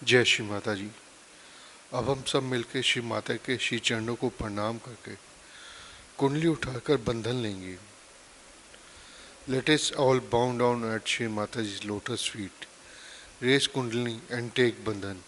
जय श्री माता जी। अब हम सब मिलकर श्री माता के श्री चरणों को प्रणाम करके कुंडली उठाकर बंधन लेंगे। Let us all bow down at Shri Mata ji lotus feet, raise kundali and take bandhan.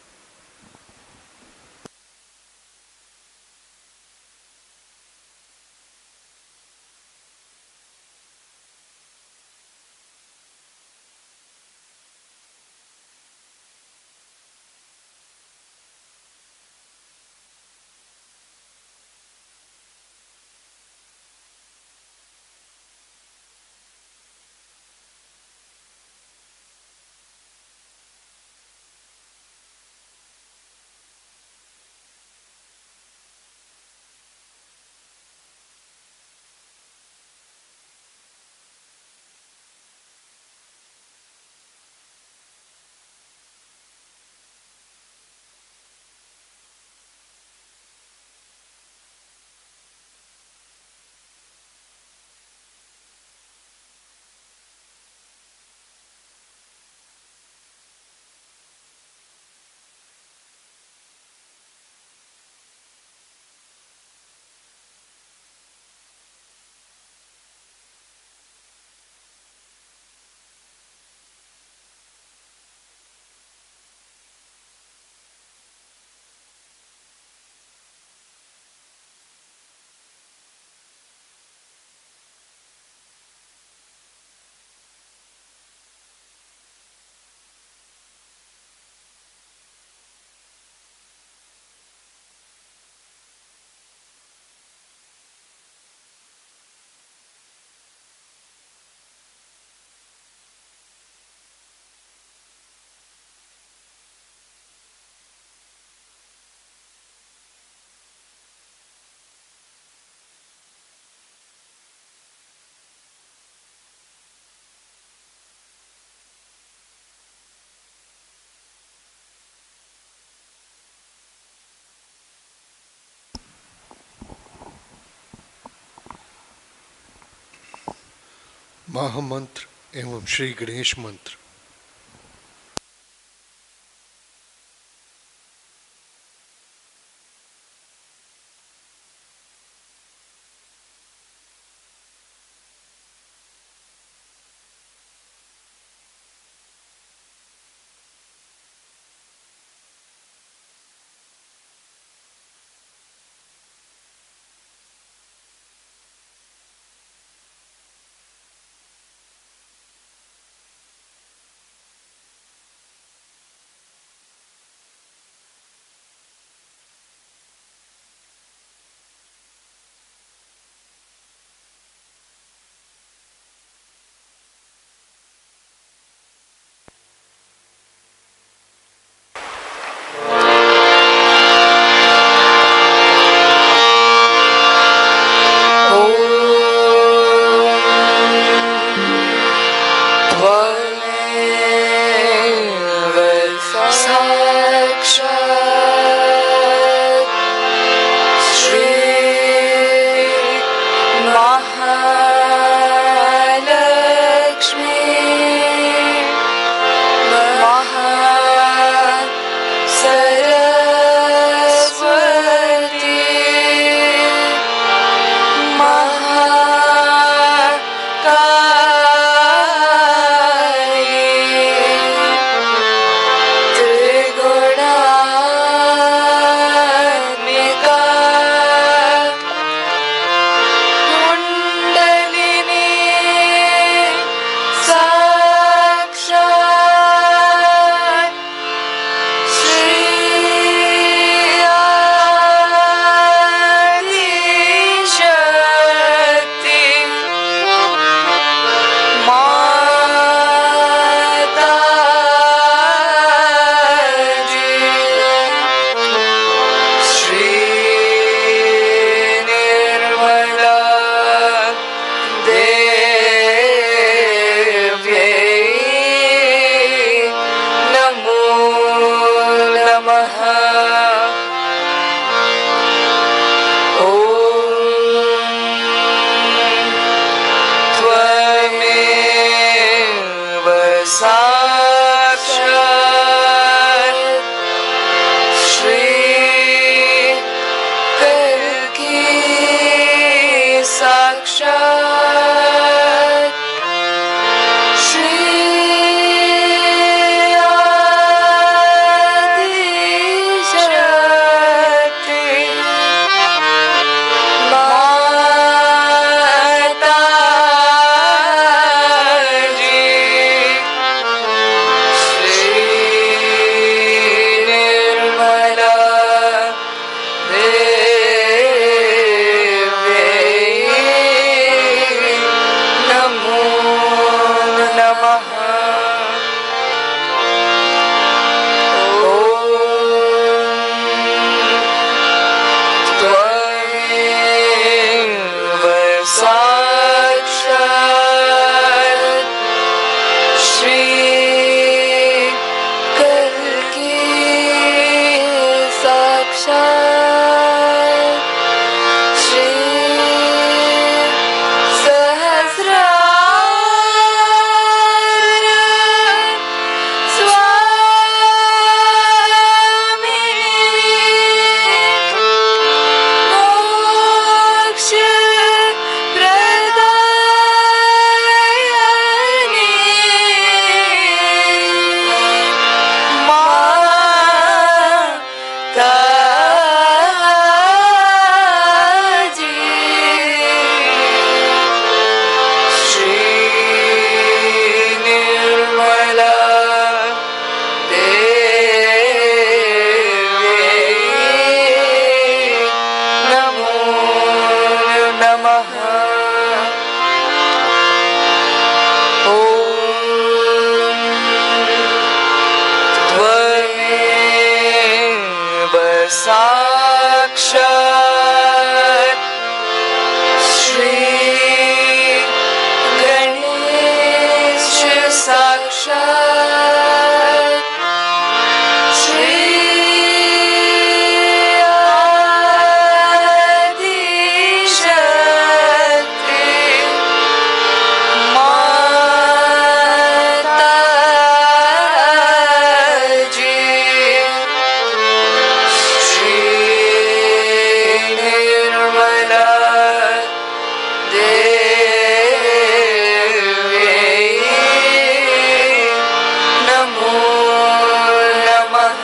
महामंत्र एवं श्री गणेश मंत्र। साक्षात् श्री आदिशक्ति माता जी श्री निर्मला देवी नमो नमः। त्वमेव साक्षात् श्री कल्की साक्षात् श्री सहस्रार स्वामिनी मोक्ष प्रदायिनी माता जी श्री निर्मला देवी नमो नमः। त्वमेव साक्षात् श्री गणेश साक्षात् श्री आदिशक्ति माता जी श्री निर्मला देवी नमो नमः।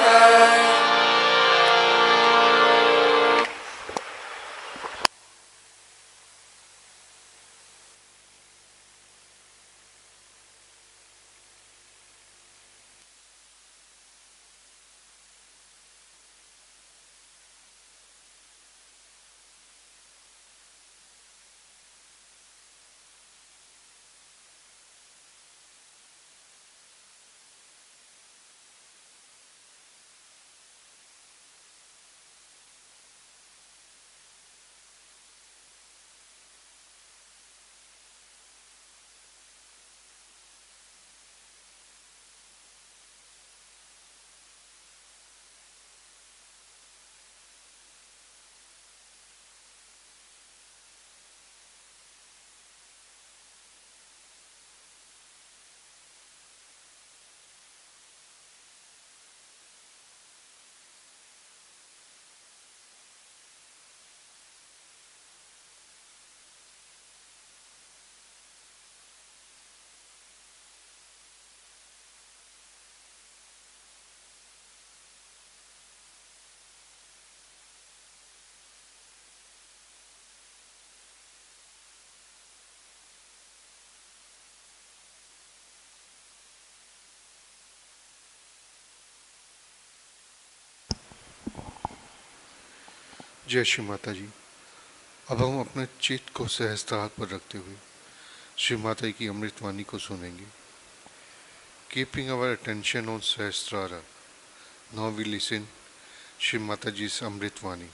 जय श्री माता जी। अब हम अपने चित्त को सहस्त्रार पर रखते हुए श्री माता की अमृतवाणी को सुनेंगे। Keeping our attention on Sahasrara, now we listen Shri Mata जी's अमृतवाणी।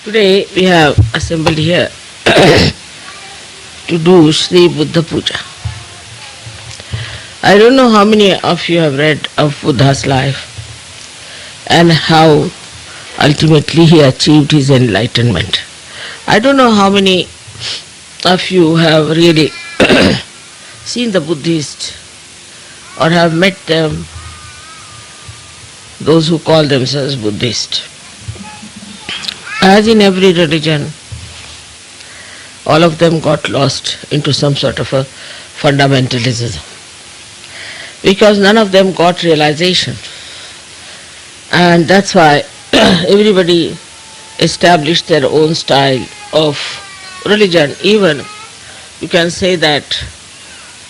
Today we have assembled here to do Shri Buddha Puja. I don't know how many of you have read of Buddha's life and how ultimately he achieved his enlightenment. I don't know how many of you have really seen the Buddhists or have met them, those who call themselves Buddhist. As in every religion, all of them got lost into some sort of a fundamentalism, because none of them got realization. And that's why everybody established their own style of religion. Even you can say that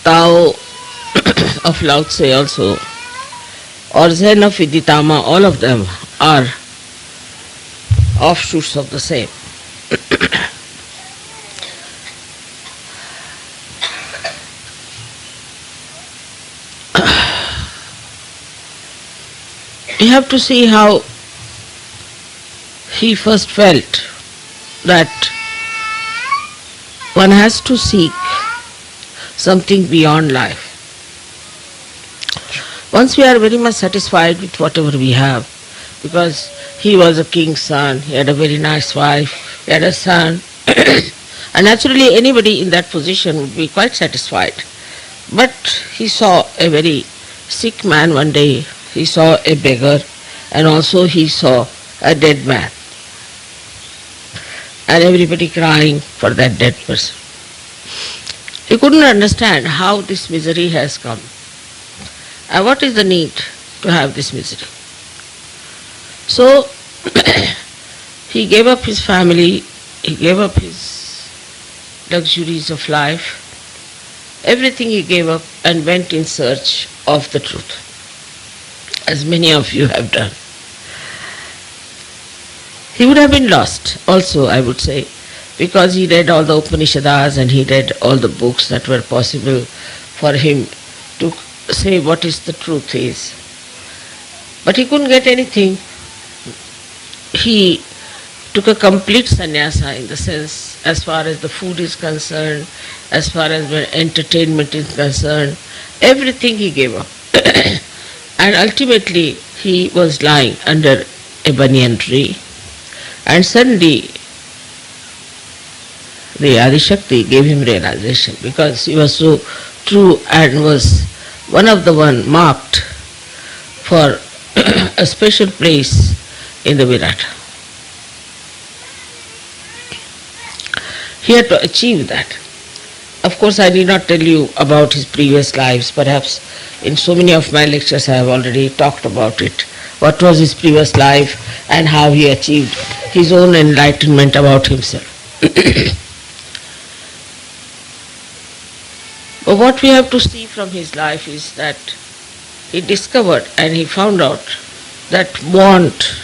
Tao of Lao Tse also, or Zen of Viditama, all of them are offshoots of the same. We have to see how he first felt that one has to seek something beyond life. Once we are very much satisfied with whatever we have, because he was a king's son, he had a very nice wife, he had a son, and naturally anybody in that position would be quite satisfied. But he saw a very sick man one day, he saw a beggar, and also he saw a dead man, and everybody crying for that dead person. He couldn't understand how this misery has come, and what is the need to have this misery. So he gave up his family, he gave up his luxuries of life, everything he gave up and went in search of the truth, as many of you have done. He would have been lost also, I would say, because he read all the Upanishads and he read all the books that were possible for him to say what is the truth is. But he couldn't get anything. He took a complete sannyasa, in the sense, as far as the food is concerned, as far as the entertainment is concerned, everything he gave up. And ultimately he was lying under a banyan tree, and suddenly the Adi Shakti gave him realization, because he was so true and was one of the one marked for a special place in the Virata. He had to achieve that. Of course, I need not tell you about his previous lives. Perhaps in so many of my lectures I have already talked about it. What was his previous life and how he achieved his own enlightenment about himself. But what we have to see from his life is that he discovered and he found out that want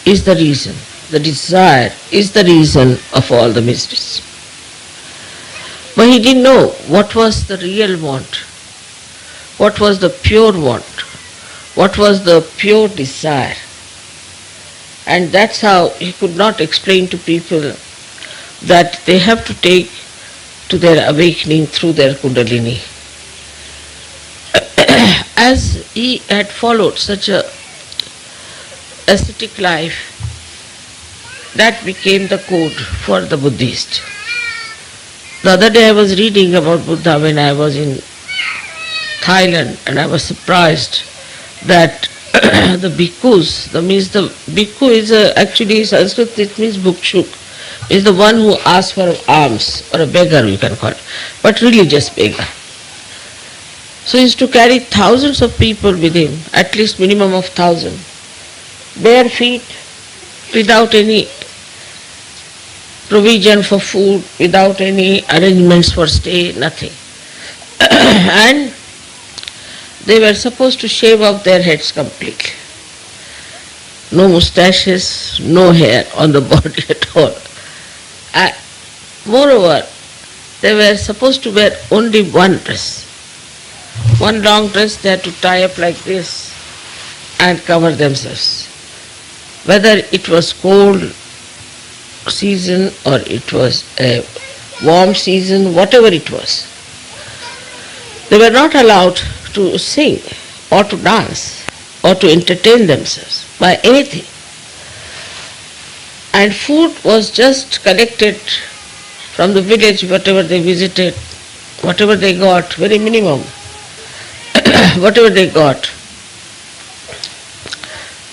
is the reason, the desire is the reason of all the miseries. But he didn't know what was the real want, what was the pure want, what was the pure desire. And that's how he could not explain to people that they have to take to their awakening through their Kundalini. As he had followed such a ascetic life, that became the code for the Buddhist. The other day I was reading about Buddha when I was in Thailand, and I was surprised that the bhikkhus, the bhikkhu is actually Sanskrit, it means bhukshuk, is the one who asks for alms, or a beggar you can call it, but religious beggar. So he used to carry thousands of people with him, at least minimum of 1,000, bare feet, without any provision for food, without any arrangements for stay, nothing. And they were supposed to shave off their heads completely. No moustaches, no hair on the body at all. Moreover, they were supposed to wear only one dress. One long dress they had to tie up like this and cover themselves. whether it was cold season or it was a warm season, whatever it was. They were not allowed to sing or to dance or to entertain themselves by anything. And food was just collected from the village, whatever they visited, whatever they got, very minimum, whatever they got,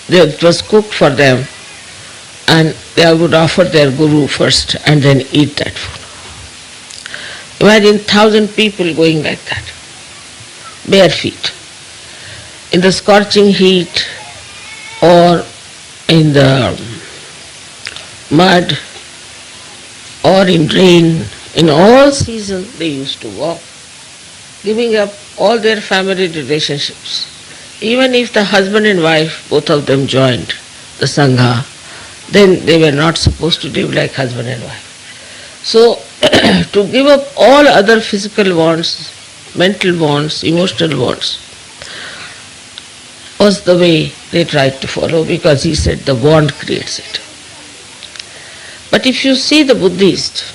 it was cooked for them, and they would offer their guru first and then eat that food. Imagine 1,000 people going like that, bare feet, in the scorching heat or in the mud or in rain. In all seasons they used to walk, giving up all their family relationships. Even if the husband and wife, both of them joined the Sangha, then they were not supposed to live like husband and wife. So, to give up all other physical wants, mental wants, emotional wants, was the way they tried to follow, because he said the bond creates it. But if you see the Buddhists,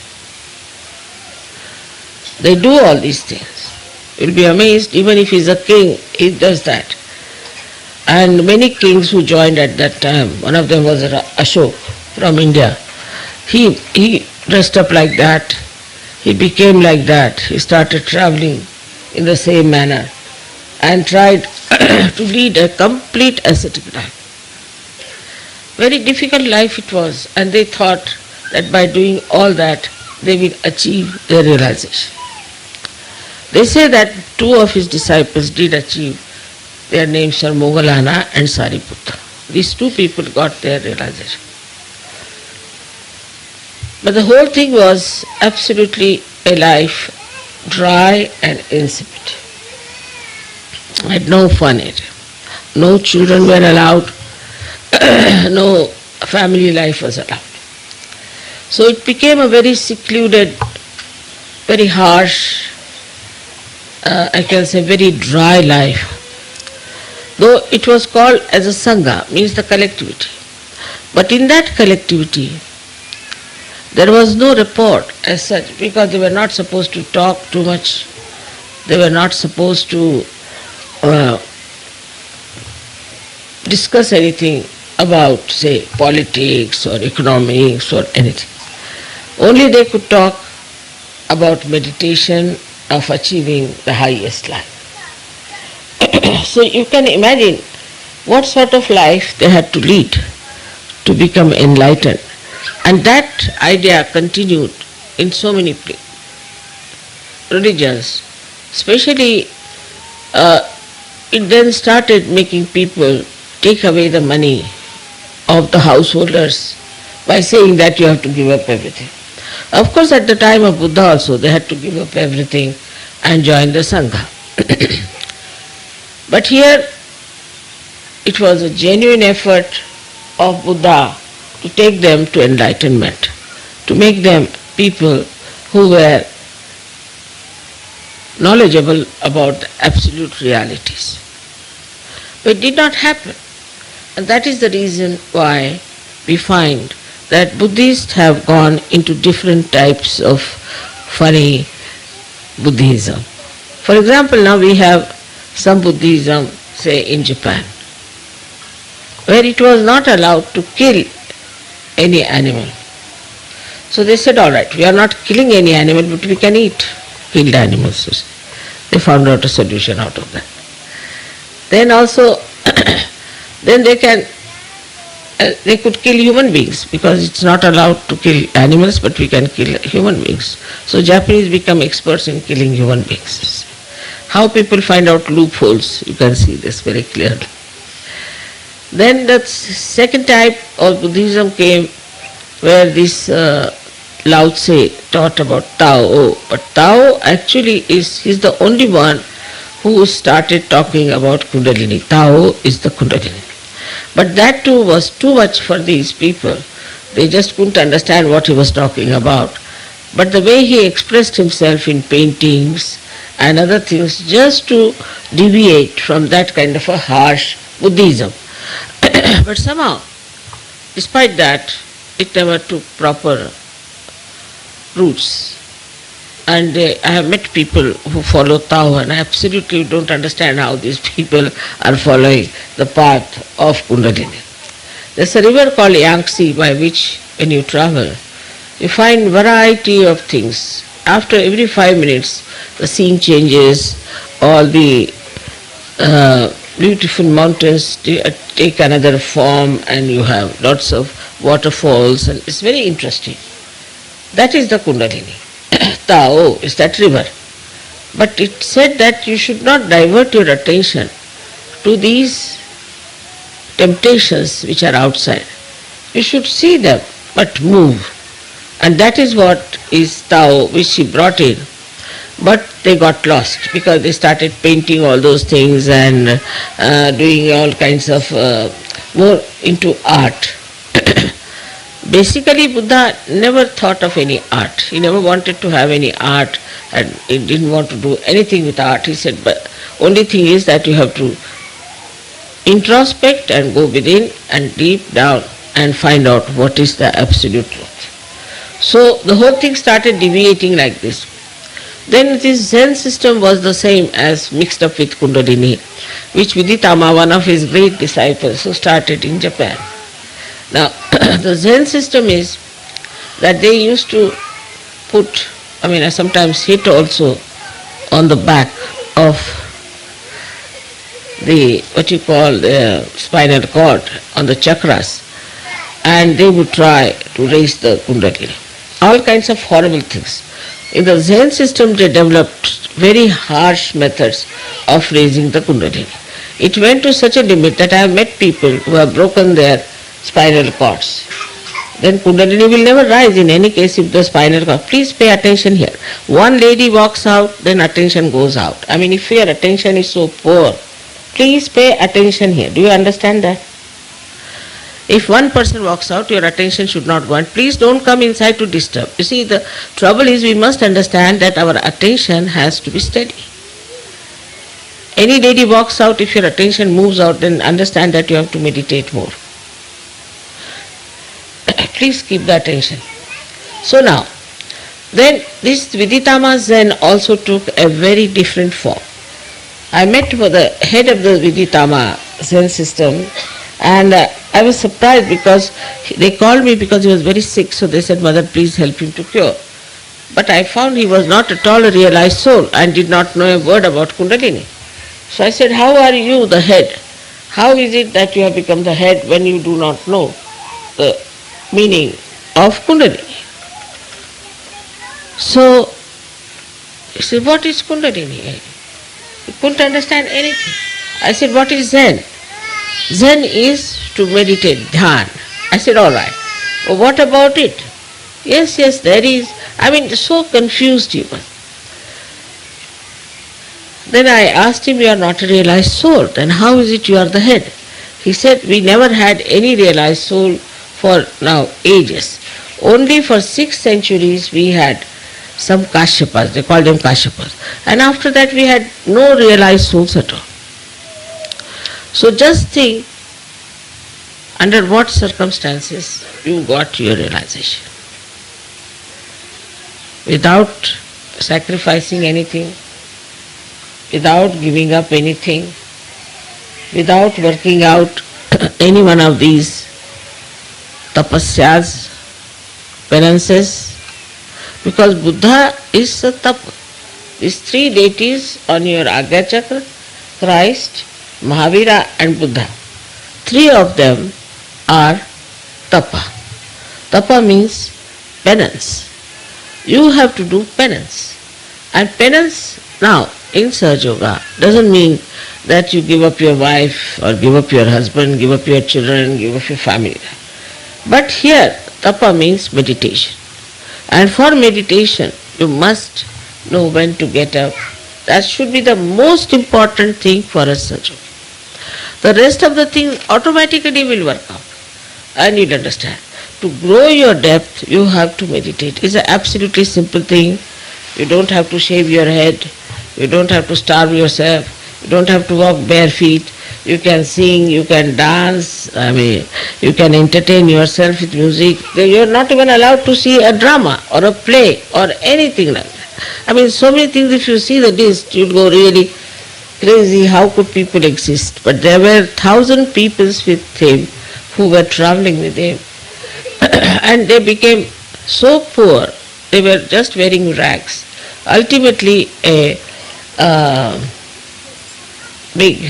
they do all these things. You'll be amazed, even if he's a king, he does that. And many kings who joined at that time, one of them was Ashok from India. He dressed up like that, he became like that, he started traveling in the same manner and tried to lead a complete ascetic life. Very difficult life it was, and they thought that by doing all that they will achieve their realization. They say that two of his disciples did achieve. Their names are Moggallana and Sariputta. These two people got their realization. But the whole thing was absolutely a life dry and insipid. Had no fun in it. No children were allowed, no family life was allowed. So it became a very secluded, very harsh, I can say very dry life. Though it was called as a Sangha, means the collectivity. But in that collectivity, there was no report as such, because they were not supposed to talk too much. They were not supposed to discuss anything about, say, politics or economics or anything. Only they could talk about meditation of achieving the highest life. So you can imagine what sort of life they had to lead to become enlightened. And that idea continued in so many religions. Especially, it then started making people take away the money of the householders by saying that you have to give up everything. Of course, at the time of Buddha also, they had to give up everything and join the Sangha. But here, it was a genuine effort of Buddha to take them to enlightenment, to make them people who were knowledgeable about the absolute realities. But it did not happen. And that is the reason why we find that Buddhists have gone into different types of funny Buddhism. For example, now we have some Buddhism, say in Japan, where it was not allowed to kill any animal. So they said, all right, we are not killing any animal, but we can eat killed animals. They found out a solution out of that. Then also, then they could kill human beings, because it's not allowed to kill animals, but we can kill human beings. So Japanese become experts in killing human beings. How people find out loopholes, you can see this very clearly. Then the second type of Buddhism came, where this Lao Tse taught about Tao. But Tao actually he's the only one who started talking about Kundalini. Tao is the Kundalini. But that too was too much for these people. They just couldn't understand what he was talking about. But the way he expressed himself in paintings and other things, just to deviate from that kind of a harsh Buddhism. But somehow despite that, it never took proper roots. And I have met people who follow Tao, and I absolutely don't understand how these people are following the path of Kundalini. There's a river called Yangtze by which, when you travel, you find variety of things. After every 5 minutes, the scene changes, all the beautiful mountains take another form, and you have lots of waterfalls, and it's very interesting. That is the Kundalini. Tao is that river. But it said that you should not divert your attention to these temptations which are outside. You should see them, but move. And that is what is Tao, which she brought in. But they got lost because they started painting all those things and doing all kinds of more into art. Basically, Buddha never thought of any art. He never wanted to have any art, and he didn't want to do anything with art. He said, but only thing is that you have to introspect and go within and deep down and find out what is the absolute truth. So the whole thing started deviating like this. Then this Zen system was the same as mixed up with Kundalini, which Viditama, one of his great disciples, who started in Japan. Now, the Zen system is that they used to put, I sometimes hit also on the back of the, what you call the spinal cord, on the chakras, and they would try to raise the Kundalini. All kinds of horrible things. In the Zen system, they developed very harsh methods of raising the Kundalini. It went to such a limit that I have met people who have broken their spinal cords. Then Kundalini will never rise in any case if the spinal cord. Please pay attention here. One lady walks out, then attention goes out. If your attention is so poor, please pay attention here. Do you understand that? If one person walks out, your attention should not go, and please don't come inside to disturb. You see, the trouble is we must understand that our attention has to be steady. Any lady walks out, if your attention moves out, then understand that you have to meditate more. Please keep the attention. So now, then this Viditama Zen also took a very different form. I met with the head of the Viditama Zen system, and I was surprised because they called me because he was very sick, so they said, Mother, please help him to cure. But I found he was not at all a realized soul and did not know a word about Kundalini. So I said, how are you the head? How is it that you have become the head when you do not know the meaning of Kundalini? So he said, what is Kundalini? He couldn't understand anything. I said, what is Zen? Zen is to meditate, dhyan. I said, all right. Well, what about it? Yes, there is. So confused he was. Then I asked him, you are not a realized soul. Then how is it you are the head? He said, we never had any realized soul for now ages. Only for 6 centuries we had some Kashyapas, they called them Kashyapas. And after that we had no realized souls at all. So just think, under what circumstances you got your realization. Without sacrificing anything, without giving up anything, without working out any one of these tapasyas, penances, because Buddha is a tapa. These 3 deities on your Agya Chakra, Christ, Mahavira and Buddha, 3 of them are tapa. Tapa means penance. You have to do penance. And penance now in Sahaja Yoga doesn't mean that you give up your wife or give up your husband, give up your children, give up your family. But here tapa means meditation. And for meditation you must know when to get up. That should be the most important thing for a Sahaja Yogi. The rest of the things automatically will work out. And you'll understand. To grow your depth, you have to meditate. It's an absolutely simple thing. You don't have to shave your head. You don't have to starve yourself. You don't have to walk bare feet. You can sing, you can dance. You can entertain yourself with music. You are not even allowed to see a drama or a play or anything like that. I mean, so many things, if you see the list, you'll go really crazy. How could people exist? But there were 1,000 people with him who were traveling with him. And they became so poor, they were just wearing rags. Ultimately, a big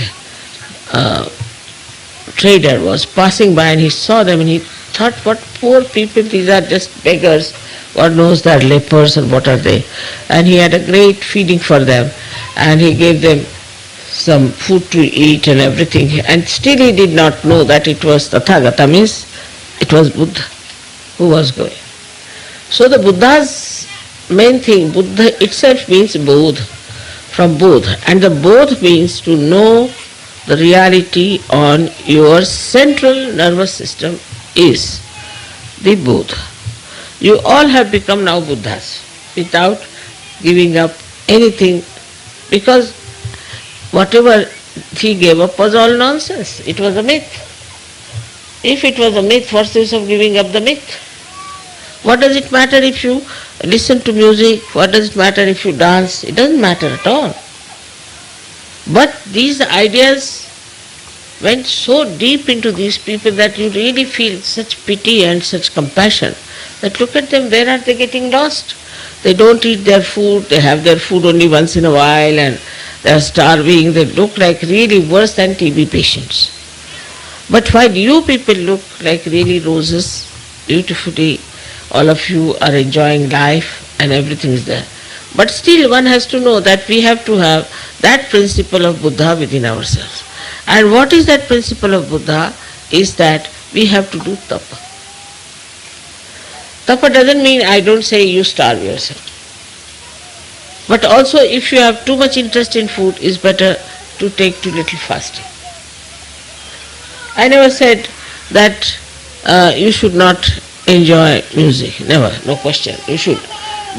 trader was passing by and he saw them and he thought, what poor people, these are just beggars. God knows they are lepers and what are they. And he had a great feeding for them and he gave them some food to eat and everything. And still he did not know that it was Tathagata, means it was Buddha who was going. So the Buddha's main thing, Buddha itself means Bodh, from Bodh. And the Bodh means to know the reality on your central nervous system is the Bodh. You all have become now Buddhas without giving up anything, because whatever he gave up was all nonsense. It was a myth. If it was a myth, what's the use of giving up the myth? What does it matter if you listen to music? What does it matter if you dance? It doesn't matter at all. But these ideas went so deep into these people that you really feel such pity and such compassion that look at them, where are they getting lost? They don't eat their food, they have their food only once in a while and they are starving, they look like really worse than TB patients. But while you people look like really roses, beautifully, all of you are enjoying life and everything is there. But still one has to know that we have to have that principle of Buddha within ourselves. And what is that principle of Buddha is that we have to do tapa. Tapa doesn't mean I don't say you starve yourself. But also if you have too much interest in food, it's better to take too little fasting. I never said that you should not enjoy music. Never, no question, you should.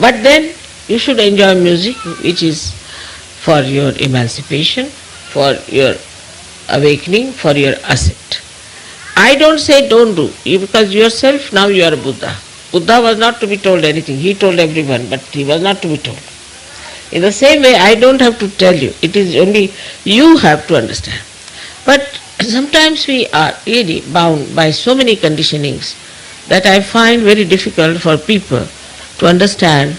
But then you should enjoy music which is for your emancipation, for your awakening, for your ascent. I don't say don't do, because yourself now you are a Buddha. Buddha was not to be told anything. He told everyone, but he was not to be told. In the same way, I don't have to tell you. It is only you have to understand. But sometimes we are really bound by so many conditionings that I find very difficult for people to understand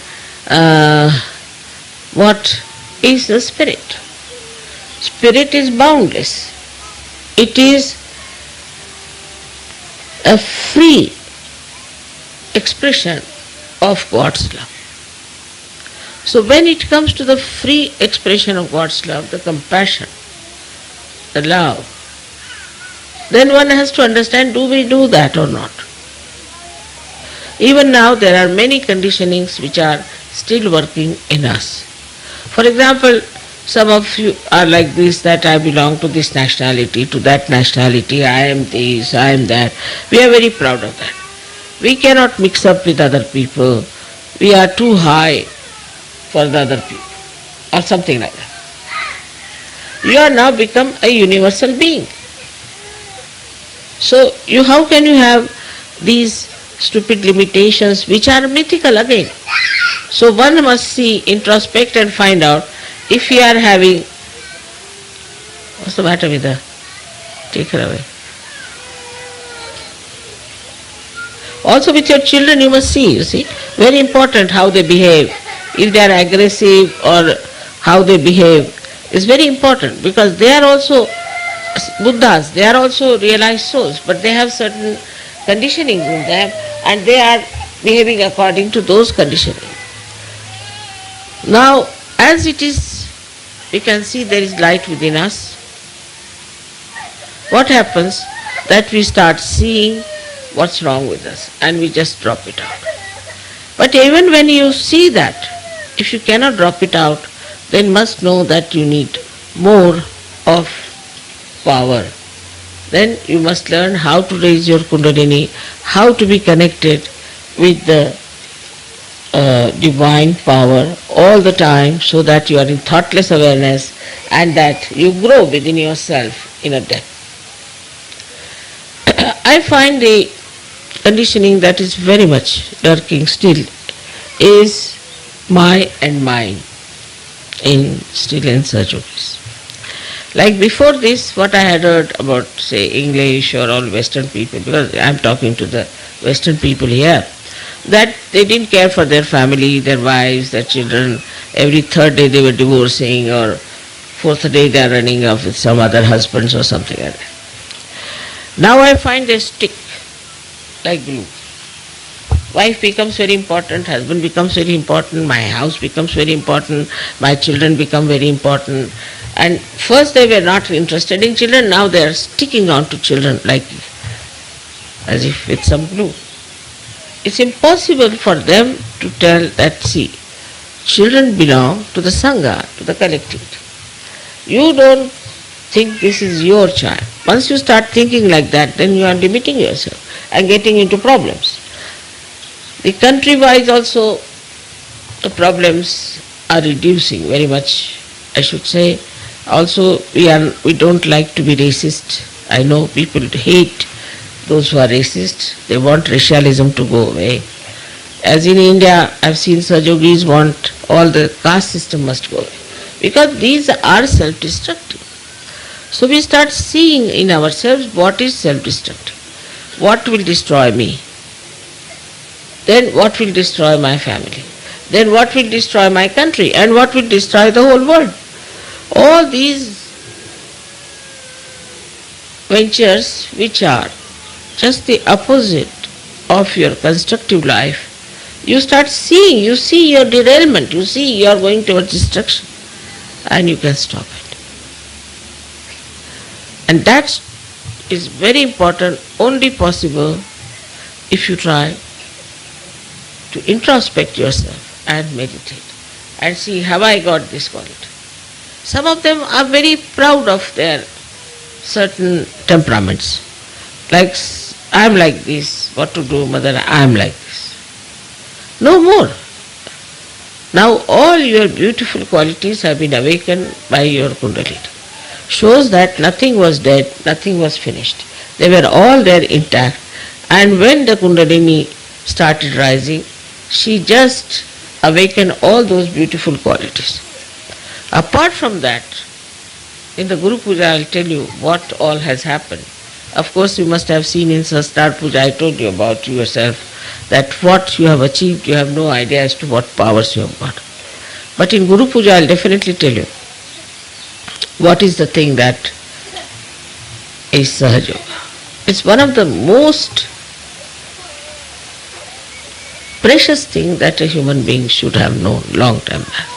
what is the spirit. Spirit is boundless. It is a free expression of God's love. So when it comes to the free expression of God's love, the compassion, the love, then one has to understand, do we do that or not? Even now there are many conditionings which are still working in us. For example, some of you are like this, that I belong to this nationality, to that nationality, I am this, I am that. We are very proud of that. We cannot mix up with other people. We are too high for the other people, or something like that. You are now become a universal being. So how can you have these stupid limitations which are mythical again? So one must see, introspect and find out if we are having, what's the matter with the, take her away. Also with your children you must see, you see, very important how they behave. If they are aggressive or how they behave is very important, because they are also Buddhas, they are also realized souls, but they have certain conditionings in them and they are behaving according to those conditionings. Now, as it is, we can see there is light within us. What happens? That we start seeing what's wrong with us and we just drop it out. But even when you see that, if you cannot drop it out, then must know that you need more of power. Then you must learn how to raise your kundalini, how to be connected with the divine power all the time, so that you are in thoughtless awareness and that you grow within yourself in a depth. I find the conditioning that is very much lurking still is my and mine still in Sajogis. Like before this, what I had heard about, say, English or all Western people, because I am talking to the Western people here, that they didn't care for their family, their wives, their children. Every third day they were divorcing, or fourth day they are running off with some other husbands or something like that. Now I find they stick like glue. Wife becomes very important, husband becomes very important, my house becomes very important, my children become very important. And first they were not interested in children, now they are sticking on to children like as if with some glue. It's impossible for them to tell that, see, children belong to the Sangha, to the collectivity. You don't think this is your child. Once you start thinking like that, then you are limiting yourself and getting into problems. The country-wise also, the problems are reducing very much, I should say. Also, we don't like to be racist. I know people hate those who are racist. They want racialism to go away. As in India, I've seen Sajogis want all the caste system must go away, because these are self-destructive. So we start seeing in ourselves what is self-destructive, what will destroy me, then what will destroy my family, then what will destroy my country, and what will destroy the whole world. All these ventures which are just the opposite of your constructive life, you start seeing, you see your derailment, you see you are going towards destruction, and you can stop it. And that is very important, only possible if you try to introspect yourself and meditate and see, have I got this quality? Some of them are very proud of their certain temperaments. Like, I am like this, what to do, mother, I am like this. No more. Now all your beautiful qualities have been awakened by your Kundalini. Shows that nothing was dead, nothing was finished. They were all there intact. And when the Kundalini started rising, she just awakened all those beautiful qualities. Apart from that, in the Guru Puja, I will tell you what all has happened. Of course, you must have seen in Sastar Puja, I told you about yourself, that what you have achieved, you have no idea as to what powers you have got. But in Guru Puja, I will definitely tell you what is the thing that is Sahaja Yoga. It's one of the most precious things that a human being should have known long time back.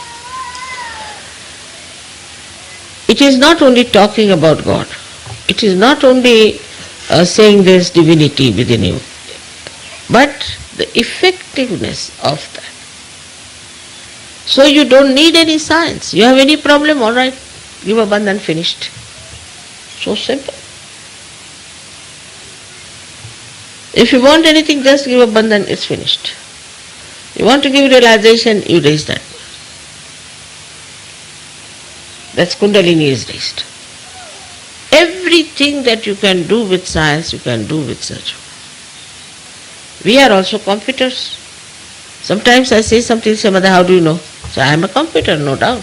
It is not only talking about God. It is not only saying there is divinity within you, but the effectiveness of that. So you don't need any science. You have any problem, all right, give a bandhan, finished. So simple. If you want anything, just give a bandhan, it's finished. You want to give realization, you raise that. That's Kundalini is raised. Everything that you can do with science, you can do with Sahaja Yoga. We are also computers. Sometimes I say something, say, Mother, how do you know? So I am a computer, no doubt.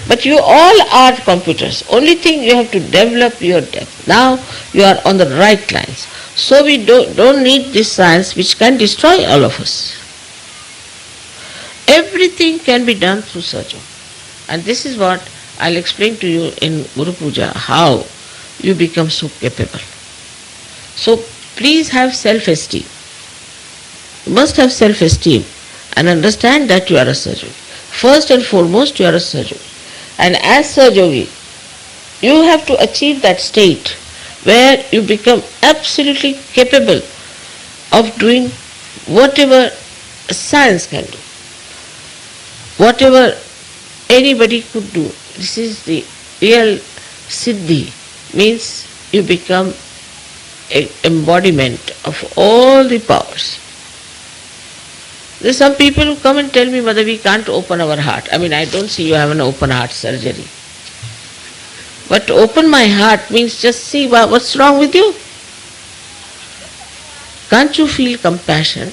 But you all are computers. Only thing you have to develop your depth. Now you are on the right lines. So we don't need this science which can destroy all of us. Everything can be done through Sahaja Yoga. And this is what I'll explain to you in Guru Puja, how you become so capable. So please have self-esteem. You must have self-esteem and understand that you are a Sahaja Yogi. First and foremost, you are a Sahaja Yogi. And as Sahaja Yogi, you have to achieve that state where you become absolutely capable of doing whatever science can do, whatever anybody could do. This is the real siddhi, means you become an embodiment of all the powers. There are some people who come and tell me, Mother, we can't open our heart. I mean, I don't see you have an open heart surgery. But to open my heart means just see what's wrong with you. Can't you feel compassion?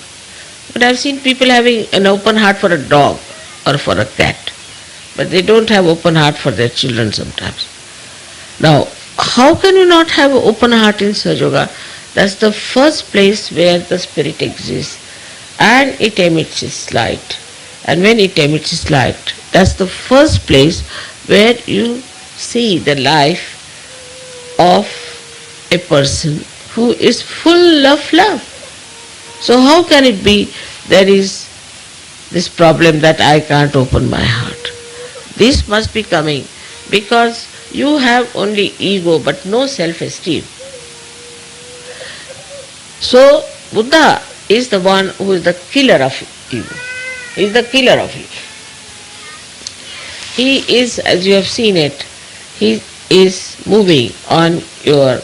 But I've seen people having an open heart for a dog or for a cat, but they don't have open heart for their children sometimes. Now, how can you not have an open heart in Sahaja Yoga? That's the first place where the spirit exists, and it emits its light. And when it emits its light, that's the first place where you see the life of a person who is full of love. So how can it be there is this problem that I can't open my heart? This must be coming because you have only ego but no self-esteem. So Buddha is the one who is the killer of ego. He is the killer of ego. He is, as you have seen it, he is moving on your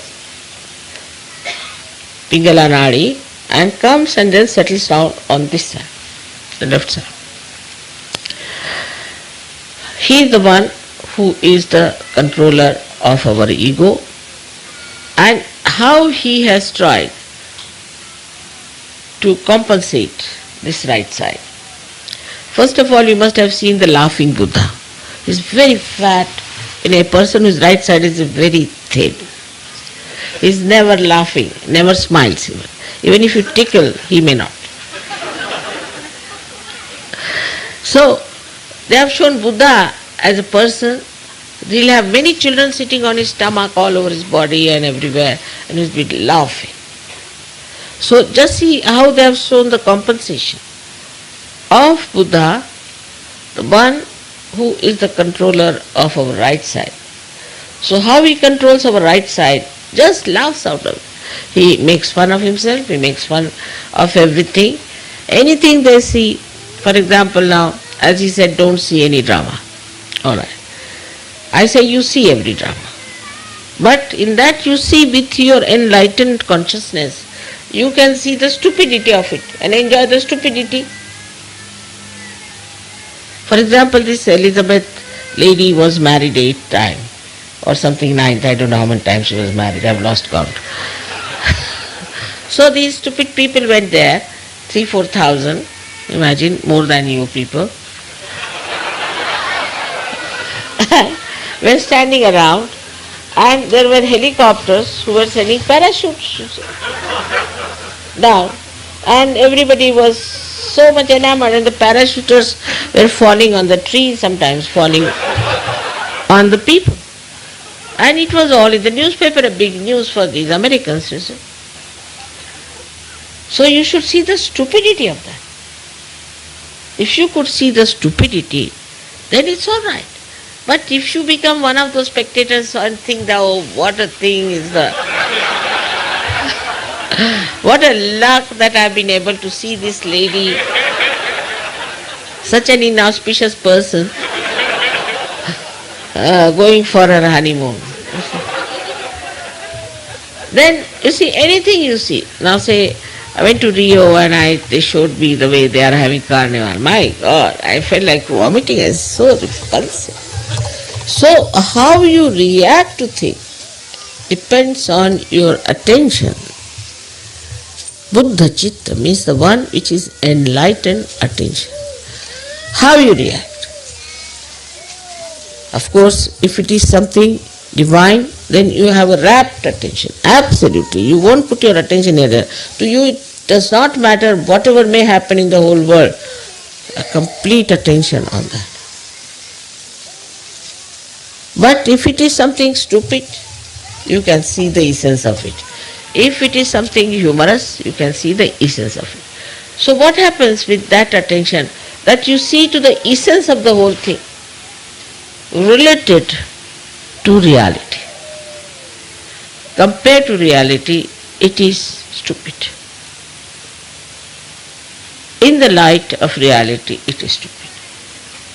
Pingala Nadi and comes and then settles down on this side, the left side. He is the one who is the controller of our ego, and how he has tried to compensate this right side. First of all, you must have seen the laughing Buddha. He is very fat, and a person whose right side is very thin. He is never laughing, never smiles even. Even if you tickle, he may not. So, they have shown Buddha as a person. He'll have many children sitting on his stomach all over his body and everywhere, and he'll be laughing. So, just see how they have shown the compensation of Buddha, the one who is the controller of our right side. So, how he controls our right side? Just laughs out of it. He makes fun of himself, he makes fun of everything. Anything they see, for example now, as he said, don't see any drama. Alright. I say you see every drama. But in that you see with your enlightened consciousness, you can see the stupidity of it and enjoy the stupidity. For example, this Elizabeth lady was married 8 times or something, 9th, I don't know how many times she was married, I've lost count. So these stupid people went there, 3,000-4,000, imagine, more than you people, were standing around, and there were helicopters who were sending parachutes down, and everybody was so much enamored, and the parachuters were falling on the trees, sometimes falling on the people. And it was all in the newspaper, a big news for these Americans, you see. So you should see the stupidity of that. If you could see the stupidity, then it's all right. But if you become one of those spectators and think that, oh, what a thing is the... what a luck that I've been able to see this lady, such an inauspicious person, going for her honeymoon. Then, you see, anything you see. Now say, I went to Rio and they showed me the way they are having carnival. My God, I felt like vomiting. It's so repulsive. So, how you react to things depends on your attention. Buddha Chitta means the one which is enlightened attention. How you react? Of course, if it is something divine, then you have a rapt attention. Absolutely. You won't put your attention here. To you it does not matter whatever may happen in the whole world. A complete attention on that. But if it is something stupid, you can see the essence of it. If it is something humorous, you can see the essence of it. So what happens with that attention? That you see to the essence of the whole thing, related to reality. Compared to reality, it is stupid. In the light of reality, it is stupid.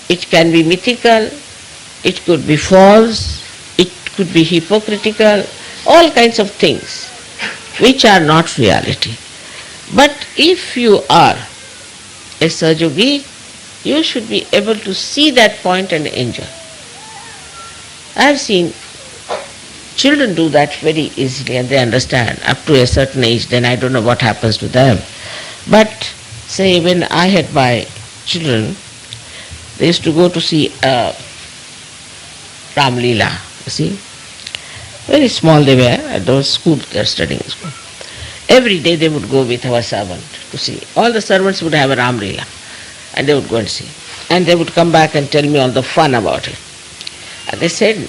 It can be mythical, it could be false, it could be hypocritical, all kinds of things which are not reality. But if you are a Sahajogi, you should be able to see that point and enjoy. I have seen Children do that very easily and they understand. Up to a certain age, then I don't know what happens to them. But say when I had my children, they used to go to see Ram Leela, you see. Very small they were, at those school, they are studying in school. Every day they would go with our servant to see. All the servants would have a Ram Leela and they would go and see. And they would come back and tell me all the fun about it. And they said,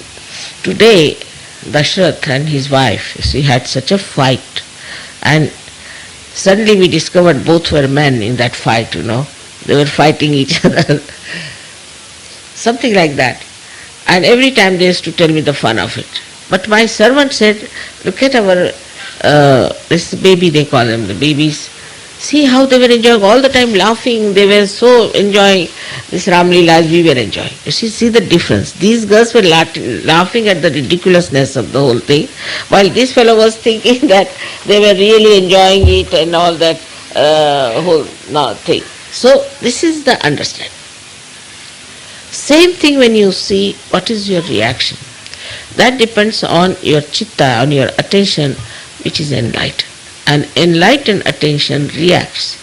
today Dashrath and his wife, you see, had such a fight. And suddenly we discovered both were men in that fight, you know. They were fighting each other. Something like that. And every time they used to tell me the fun of it. But my servant said, look at our, this baby, they call them, the babies. See how they were enjoying, all the time laughing. They were so enjoying this Ram Leela as we were enjoying. You see the difference. These girls were laughing at the ridiculousness of the whole thing, while this fellow was thinking that they were really enjoying it and all that whole thing. So this is the understanding. Same thing when you see what is your reaction. That depends on your chitta, on your attention, which is enlightened. And enlightened attention reacts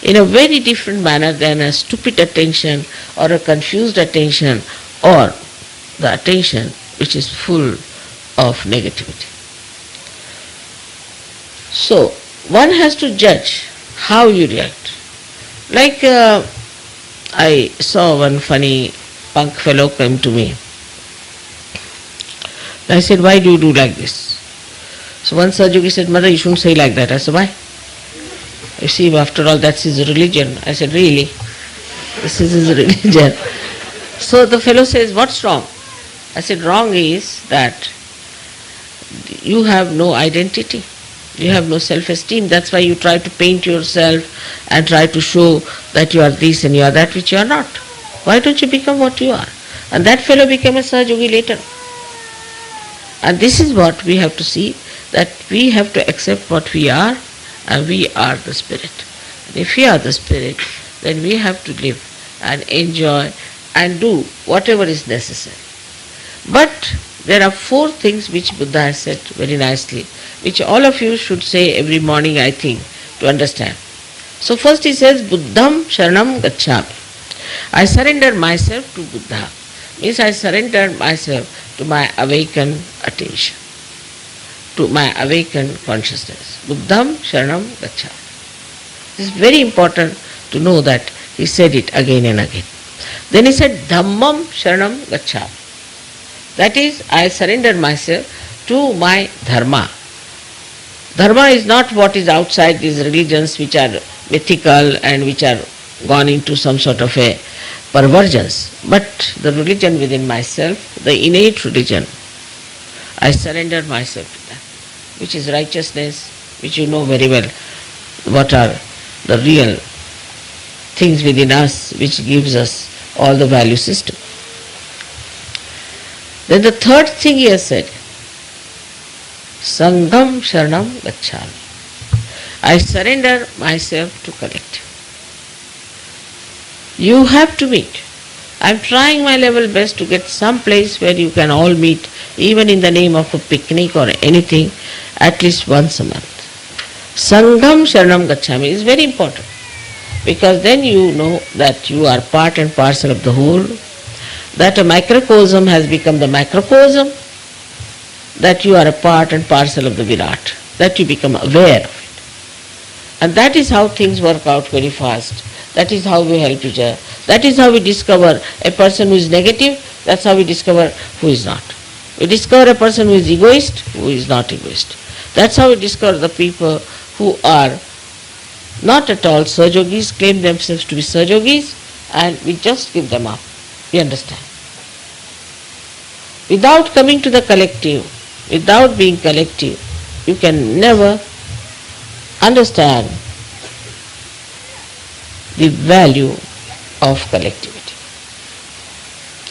in a very different manner than a stupid attention or a confused attention or the attention which is full of negativity. So, one has to judge how you react. Like I saw one funny punk fellow come to me. I said, why do you do like this? So one Sahajogi said, Mother, you shouldn't say like that. I said, why? You see, after all, that's his religion. I said, really? This is his religion. So the fellow says, what's wrong? I said, wrong is that you have no identity. You have no self-esteem. That's why you try to paint yourself and try to show that you are this and you are that, which you are not. Why don't you become what you are? And that fellow became a Sahajogi later. And this is what we have to see, that we have to accept what we are, and we are the spirit. And if we are the spirit, then we have to live and enjoy and do whatever is necessary. But there are 4 things which Buddha has said very nicely, which all of you should say every morning, I think, to understand. So first he says, Buddham Sharanam Gacchami. I surrender myself to Buddha. Means I surrender myself to my awakened attention, to my awakened consciousness. Buddham Sharanam Gacchami. It is very important to know that he said it again and again. Then he said, Dhammam Sharanam Gacchami. That is, I surrender myself to my dharma. Dharma is not what is outside these religions which are mythical and which are gone into some sort of a perversions, but the religion within myself, the innate religion, I surrender myself to that, which is righteousness, which you know very well, what are the real things within us which gives us all the value system. Then the third thing he has said, Sangham Sharanam Gacchami. I surrender myself to collective. You have to meet. I am trying my level best to get some place where you can all meet, even in the name of a picnic or anything, at least once a month. Sangham Sharanam Gacchami is very important, because then you know that you are part and parcel of the whole, that a microcosm has become the macrocosm, that you are a part and parcel of the Virat, that you become aware of it. And that is how things work out very fast. That is how we help each other. That is how we discover a person who is negative, that's how we discover who is not. We discover a person who is egoist, who is not egoist. That's how we discover the people who are not at all Sahajogis, claim themselves to be Sahajogis, and we just give them up. We understand. Without coming to the collective, without being collective, you can never understand the value of collectivity.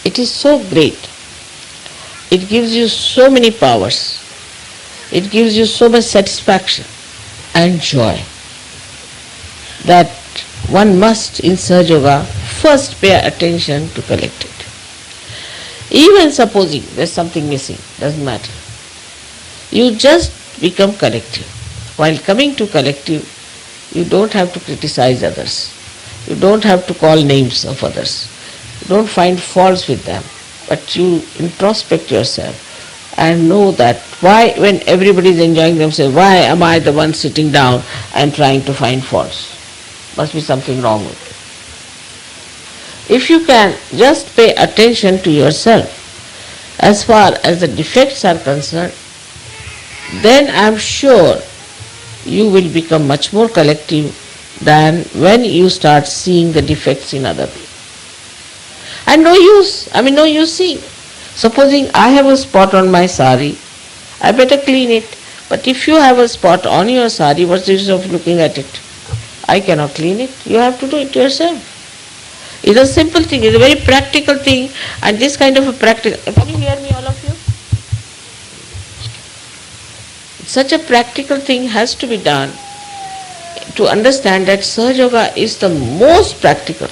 It is so great. It gives you so many powers. It gives you so much satisfaction and joy that one must in Sahaja Yoga first pay attention to collective. Even supposing there's something missing, doesn't matter. You just become collective. While coming to collective, you don't have to criticize others. You don't have to call names of others. You don't find faults with them. But you introspect yourself and know that why, when everybody is enjoying themselves, why am I the one sitting down and trying to find faults? Must be something wrong with it. If you can just pay attention to yourself as far as the defects are concerned, then I am sure you will become much more collective than when you start seeing the defects in other people. And no use seeing. Supposing I have a spot on my sari, I better clean it. But if you have a spot on your sari, what's the use of looking at it? I cannot clean it. You have to do it yourself. It's a simple thing, it's a very practical thing, and this kind of a practical, can you hear me all of you? Such a practical thing has to be done to understand that Sahaja Yoga is the most practical.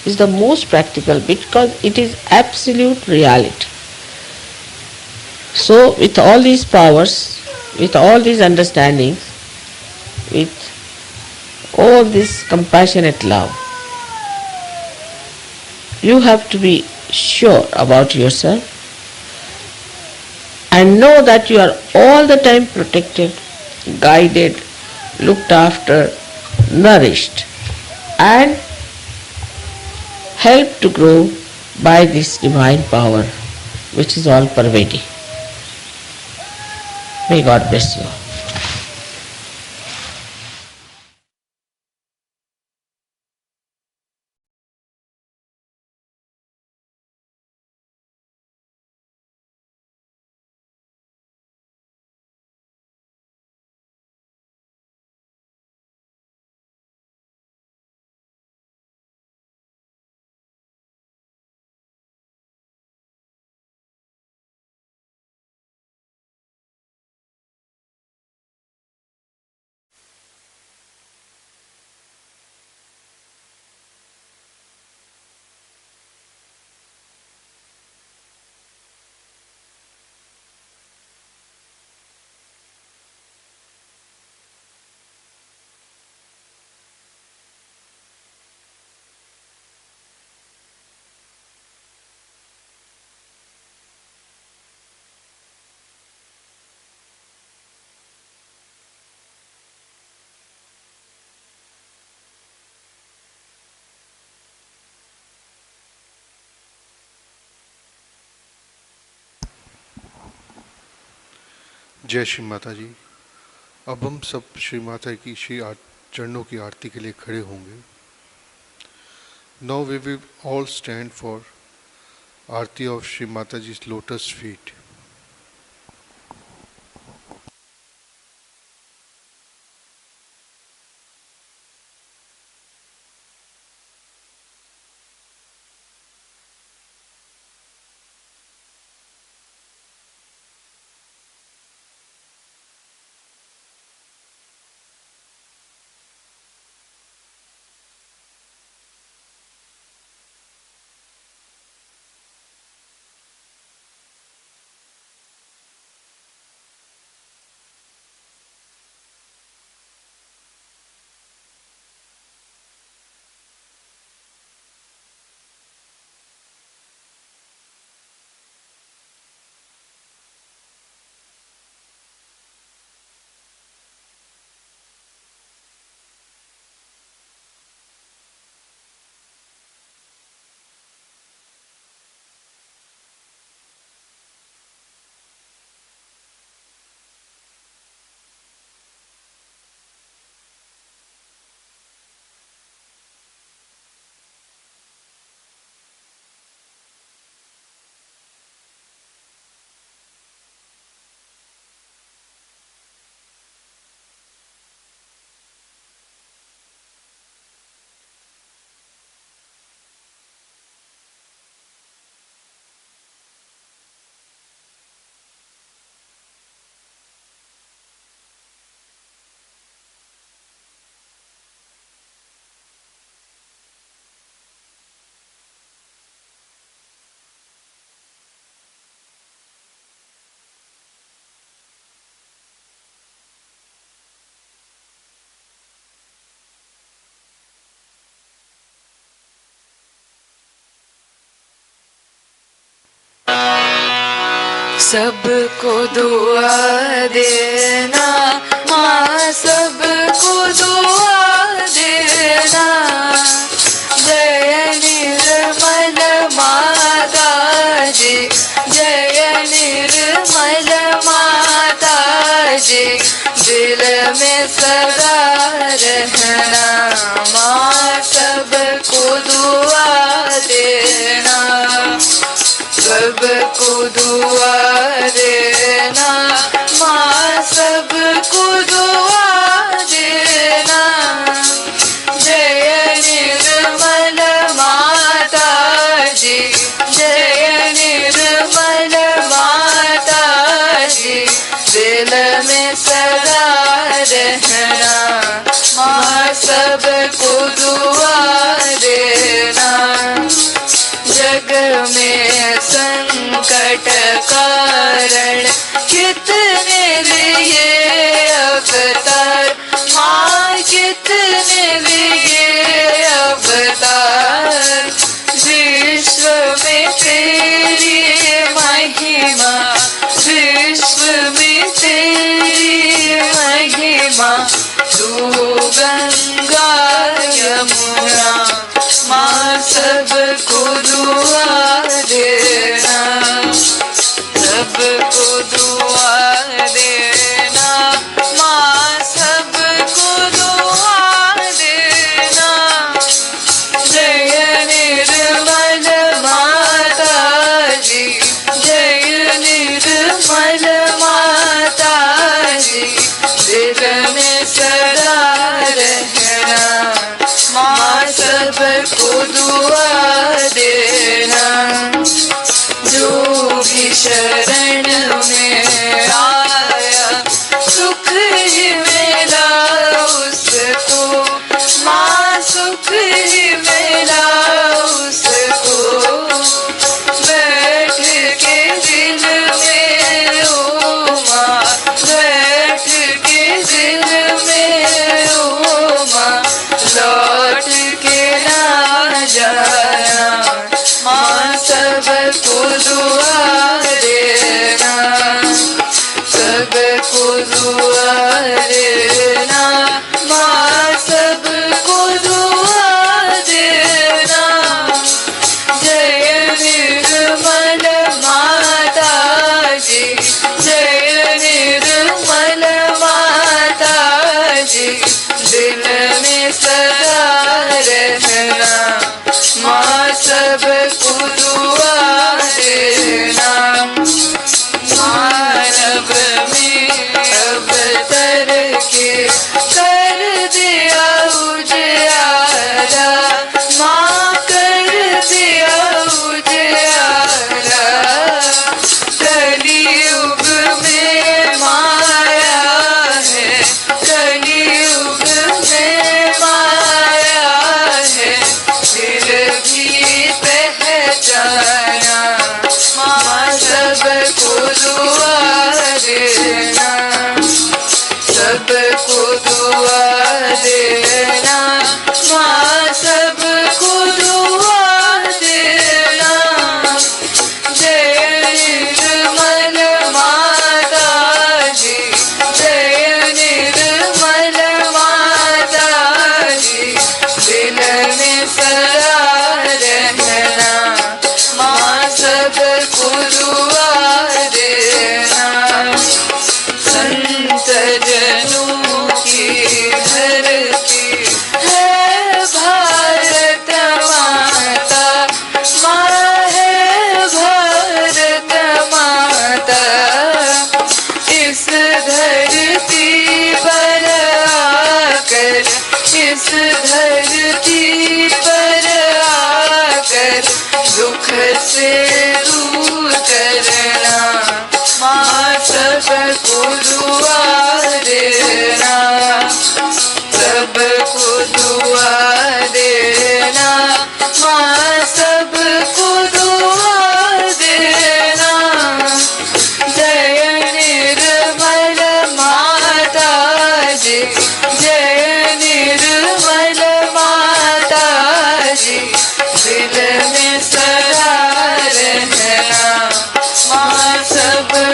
Is the most practical because it is absolute reality. So with all these powers, with all these understandings, with all this compassionate love, you have to be sure about yourself and know that you are all the time protected, guided, looked after, nourished, and helped to grow by this divine power which is all pervading. May God bless you all. जय श्री माता जी। अब हम सब श्री माता की चरणों की आरती के लिए खड़े होंगे। Now we will all stand for aarti of Shri Mata ji lotus feet. सबको दुआ देना माँ, सबको दुआ देना। जय निर्मल माता जी, जय निर्मल माता जी, दिल में सदा रहना माँ, सबको दुआ देना, सबको दुआ देना माँ, सबको दुआ देना। जय निर्मल माता जी, जय निर्मल माता जी, दिल में सदा रहना माँ, सबको दुआ देना। जग में संकट कारण कितने लिए अवतार माँ, कितने लिए अवतार। विश्व में तेरी महिमा, विश्व में तेरी महिमा। तू गंगा यमुना माँ, सबको दुआ देना, सबको दुआ देना माँ, सबको दुआ देना। जय निर्मल माता जी, जय निर्मल माता जी, दिल में सदा रहना माँ, सबको दुआ देना। जो भी शरण में आया सुख ही मिला उसको माँ, सुख ही मिला उसको। बैठ के दिल में ओ माँ, बैठ के दिल में ओ माँ, लौट के ना जाना माँ, सबको दुआ देना, सबको दुआ देना माँ, सबको दुआ देना। जय निर्मल माता जी, जय निर्मल माता जी, दिल में सदा रहना माँ, सबको दुआ देना। मानव में अवतर के कर दिया उजियारा माँ, कर दिया उजियारा। कलियुग में माया है, कलियुग में माया है, फिर भी पहचाना माँ, सबको दुआ देना, सबको दुआ देना माँ, सबको दुआ देना। जय निर्मल माता जी, जय निर्मल माता जी, दिल में सदा रहना माँ, सबको दुआ देना। संत जनों की धरती है भारत माता, माँ है भारत माता। इस धरती पर आकर, इस धरती पर आकर दुख से दूर करना माँ, सबको दुआ देना, सबको दुआ देना माँ, सबको दुआ देना। जय निर्मल माता जी, जय निर्मल माता जी, दिल में सदा रहना माँ, सब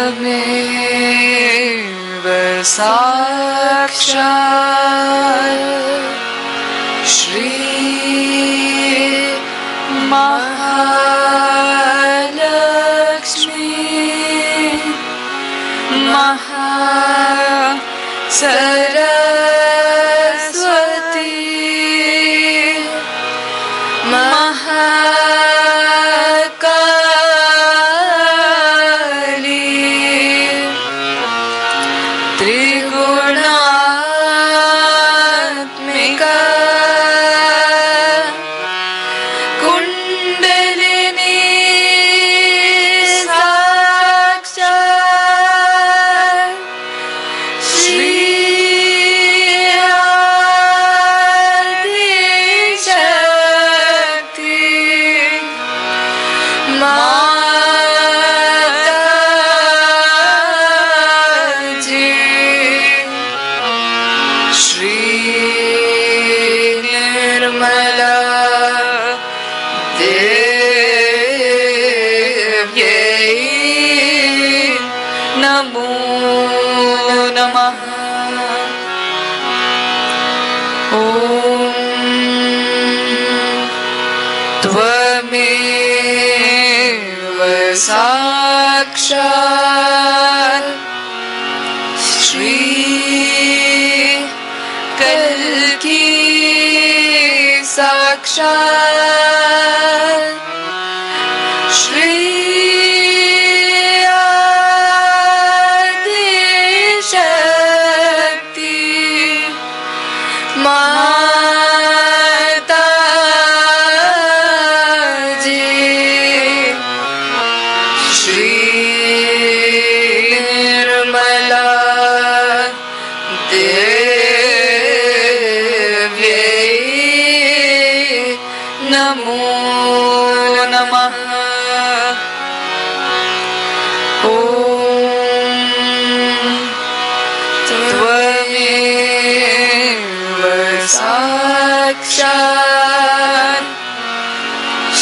त्वमेव साक्षात् श्री महालक्ष्मी सरस्वती महाकाली त्रिगुणात्मिका कुंडलिनी साक्षात् श्री शक्ति माताजी श्री निर्मला देव्यै नमो नमः। त्वमेव साक्षात् श्री कल्की साक्षात् श्री आदिशक्ति माताजी श्री निर्मला देव्यै नमो नमः। त्वमेव साक्षात्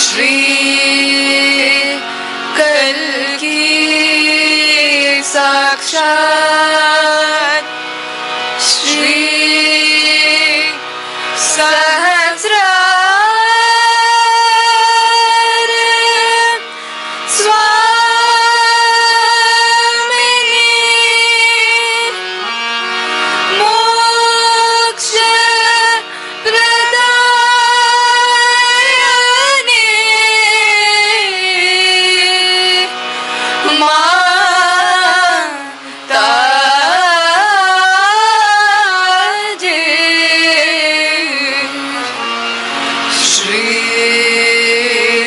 श्री कल्की साक्षात् श्री सहस्रार स्वामिनी मोक्ष प्रदायिनी माताजी श्री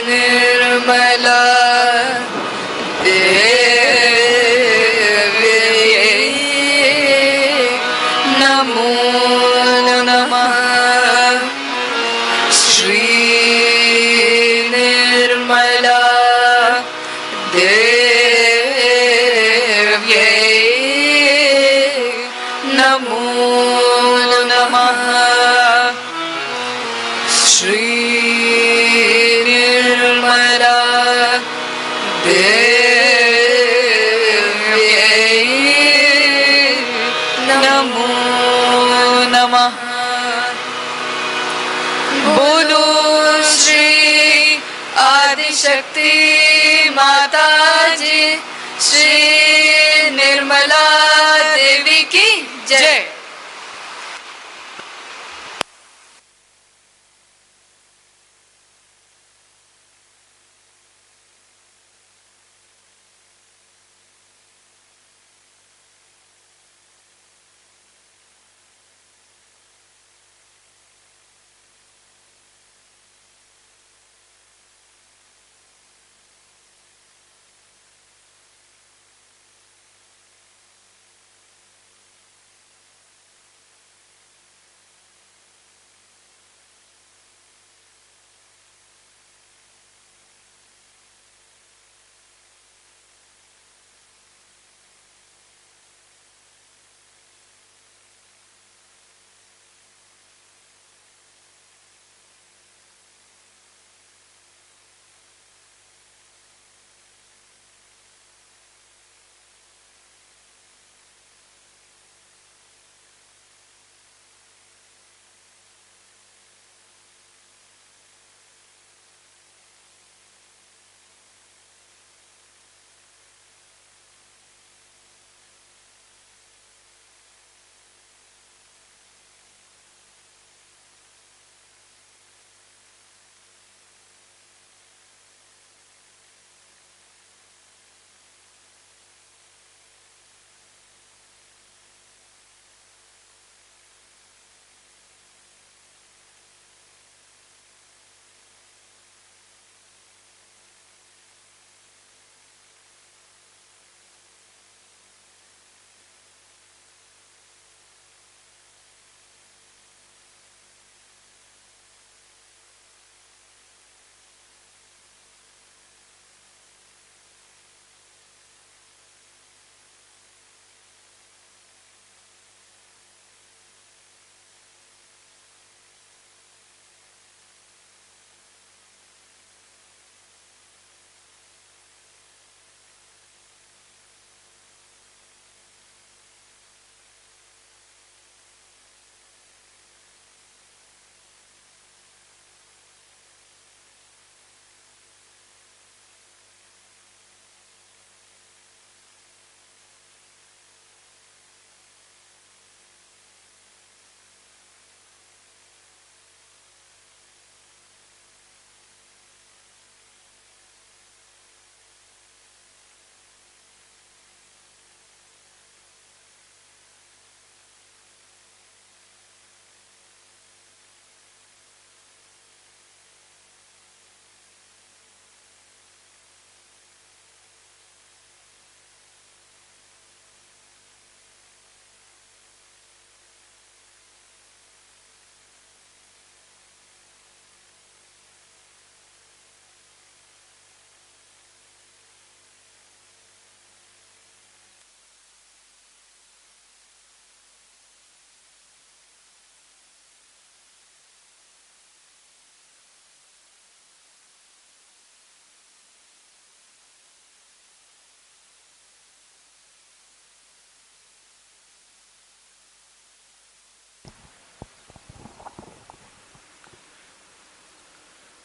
निर्मला देव्यै नमो नमः। श्री निर्मला देव्यै नमो नमः। श्री निर्मला देव्यै नमो नमः। बोलो श्री आदिशक्ति माताजी श्री निर्मला देवी की जय।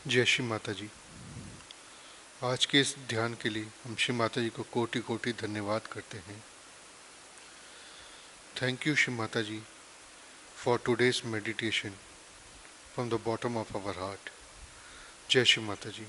जय श्री माता जी। आज के इस ध्यान के लिए हम श्री माता जी को कोटि कोटि धन्यवाद करते हैं। Thank you Shri Mata ji for today's meditation from the bottom of our heart. जय श्री माता जी।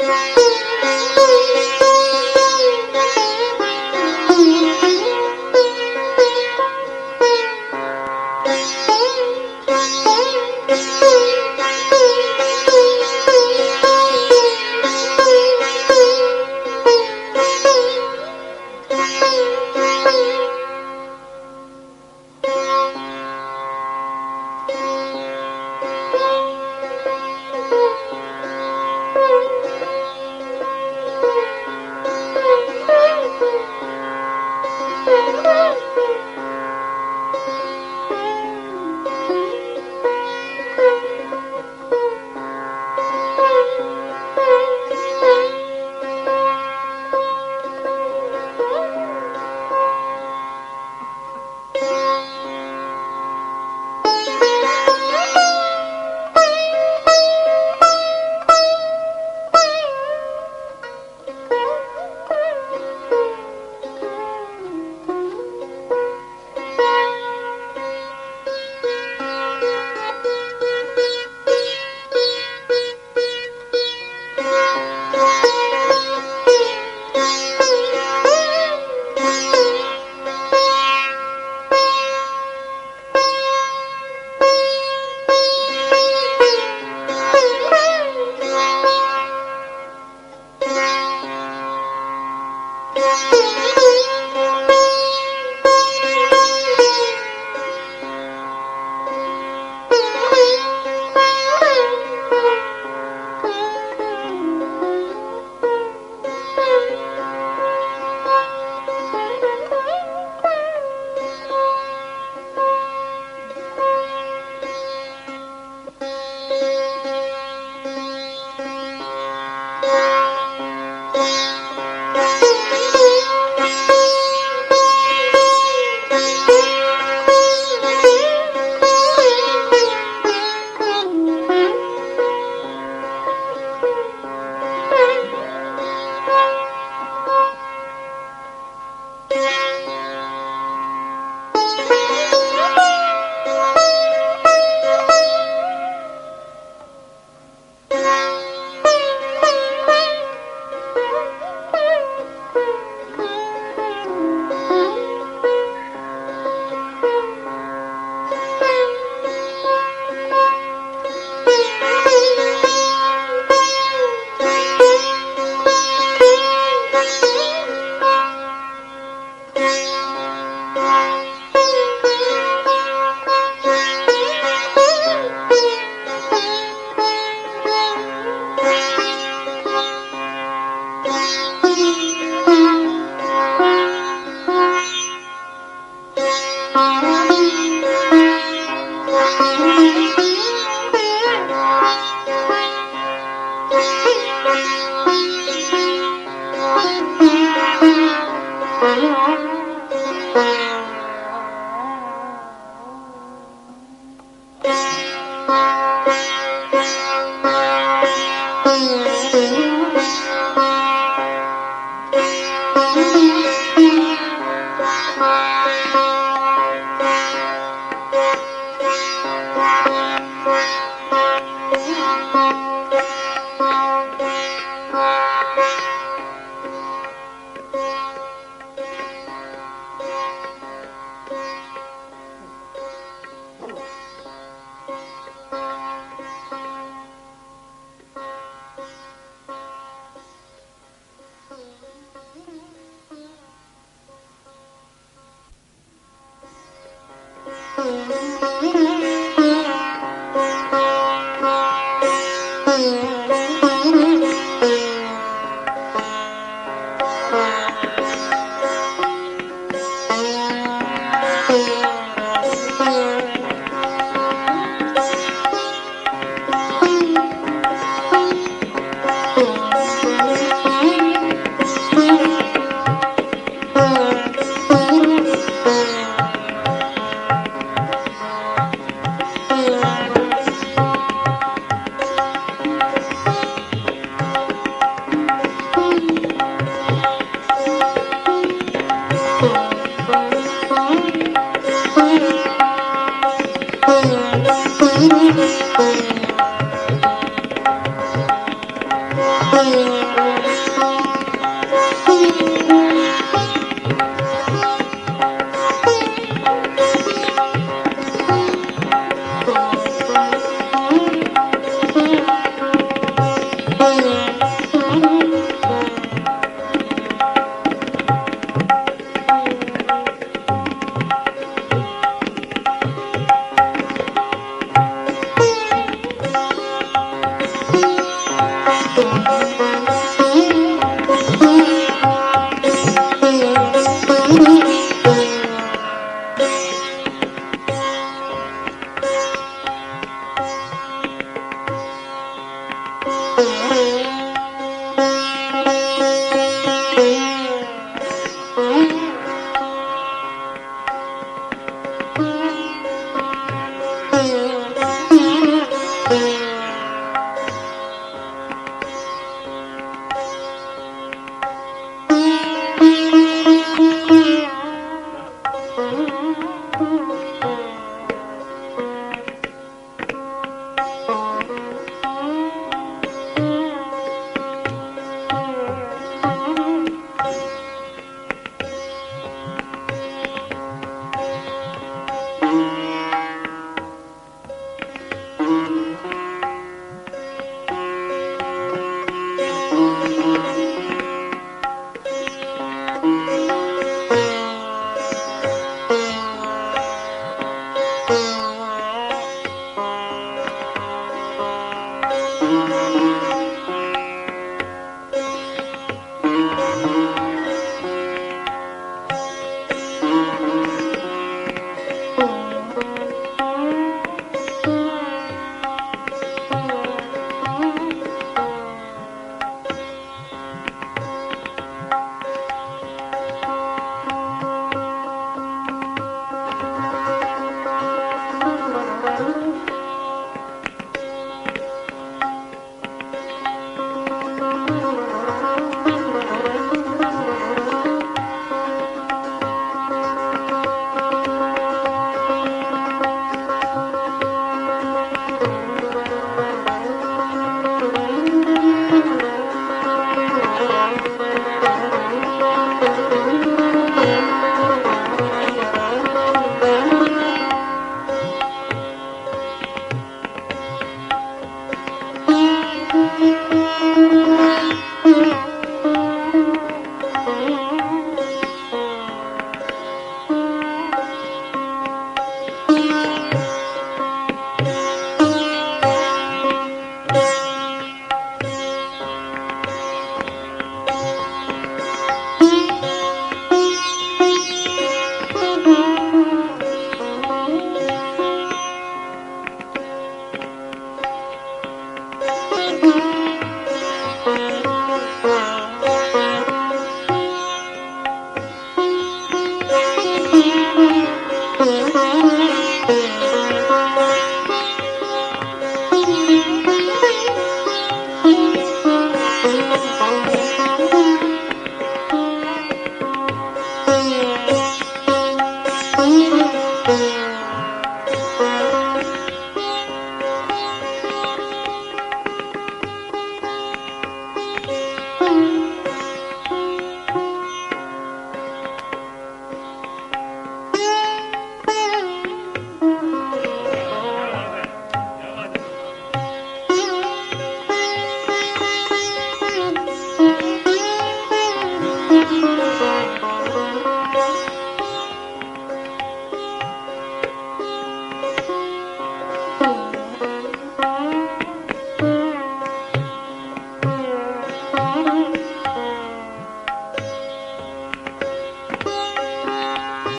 Thank you.